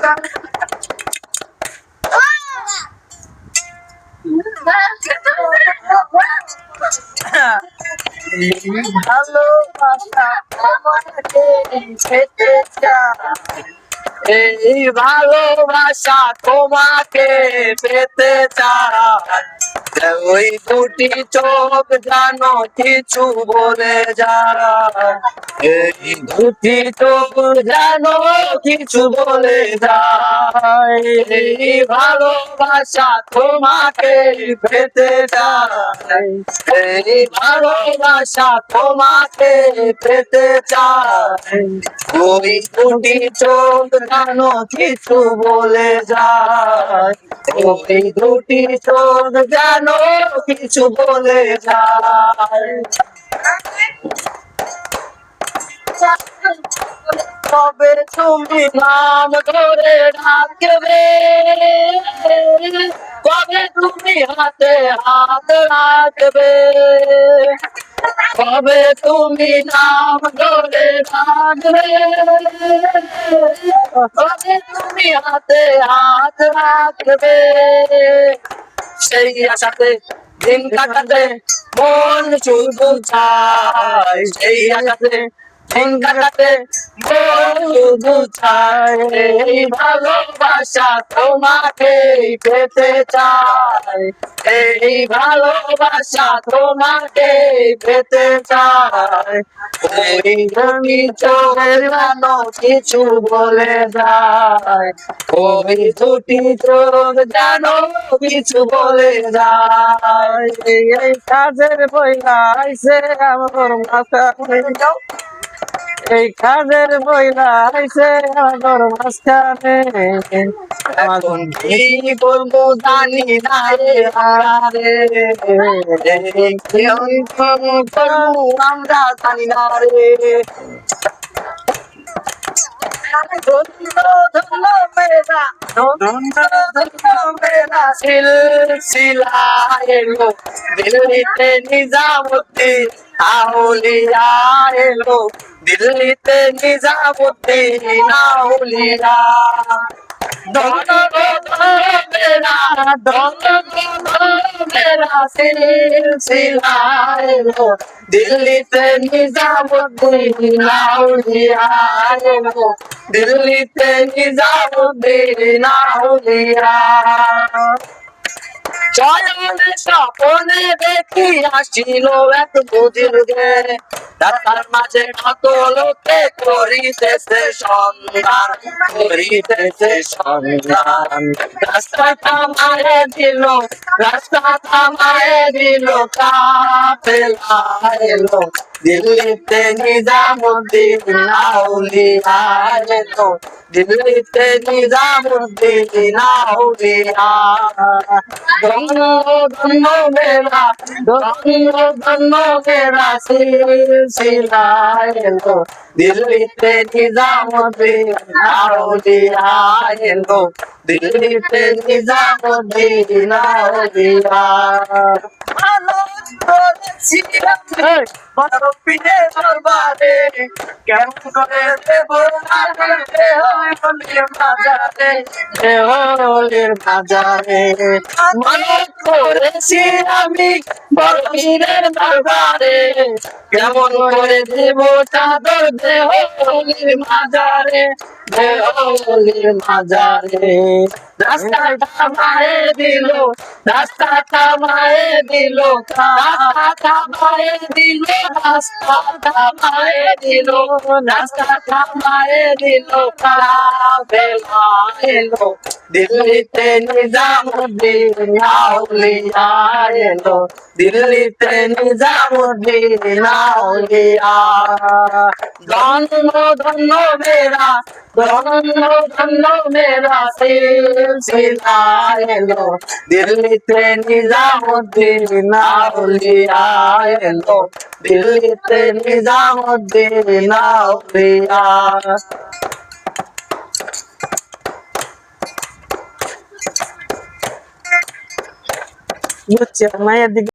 ভালোবাসা তোমাকে পেতে চাই, এই ভালোবাসা তোমাকে পেতে চাই। ওই দুটি চোখ জানো কিছু বলে যায়, এই দুটি চোখ জানো কিছু বলে যায়। এই ভালোবাসা তোমাকে পেতে চাই, এই ভালোবাসা তোমাকে পেতে চাই। ওই দুটি চোখ জানো কিছু বলে যায়, ওই দুটি চোখ জানো কিছু বলে যায়। তবে তুমি নাম ধরে ডাকবে, কবে তুমি হাতে হাত রাখবে, কবে তুমি নাম ধরে ডাকবে, কবে তুমি হাতে হাত রাখবে। সেই আশাতে দিন কাটাতে মন শুধু চায়, সেই আশাতে দিন কাটাতে মন শুধু চায়। এই ভালোবাসা তোমাকে পেতে চাই, এই ভালোবাসা তোমাকে পেতে চাই। ওই দুটি চোখের জানো কিছু বলে যায়, ওই দুটি চোখ জানো কিছু বলে যায়। এই কাজের বইলা আইছে আমার মাথা, এই কাজের বইলা আইছে আমার মাঝখানে। এখন কি করবো জানি না রে হারে, করবো আমরা জানি না রে। সিলসিলা এলো দিল্লিতে নিজামুদ্দিন আউলিয়া এলো, দিল্লিতে নিজামুদ্দিন আউলিয়া। ধন মেরা সিলসিলা এলো দিল্লিতে নিজামুদ্দিন আউলিয়া এলো, দিল্লিতে নিজামুদ্দিন আউলিয়া। চয়নে স্বপনে দেখি আসিল এক বুজুর্গে, রাস্তার মাঝে কত লোকে করিতেছে সন্ধান, করিতেছে সন্ধান। রাস্তা থামায়ে দিল, রাস্তা থামায়ে দিল, কাফেলা এলো দিল্লিতে নিজামুদ্দিন আউলিয়া এলো, দিল্লিতে নিজামুদ্দিন আউলিয়া। ধন্য ধন্য মেরা, ধন্য ধন্য মেরা সিলসিলা এলো দিল্লিতে নিজামুদ্দিন আউলিয়া এলো, দিল্লিতে নিজামুদ্দিন আউলিয়া। দরবারে কেমন করে দেব দেহলির বাজারে, মানত করেছি আমি বড় পীরের দরবারে, কেমন করে দেব চাদর দেহলির মাজারে, দেহলির মাজারে। রাস্তা থামায়ে দিল, রাস্তা থামায়ে দিল, রাস্তা থামায়ে দিল, রাস্তা থামায়ে দিল, রাস্তা থামায়ে দিল, কাফেলা এলো দিল্লিতে নিজামুদ্দিন আউলিয়া এলো, দিল্লিতে নিজামুদ্দিন আউলিয়া। ধন্য ধন্য মেরা, ধন্য ধন্য মেরা সিলসিলা এলো দিল্লিতে নিজামুদ্দিন আউলিয়া এলো, দিল্লিতে নিজামুদ্দিন আউলিয়া। বুঝছি মায়ের দিকে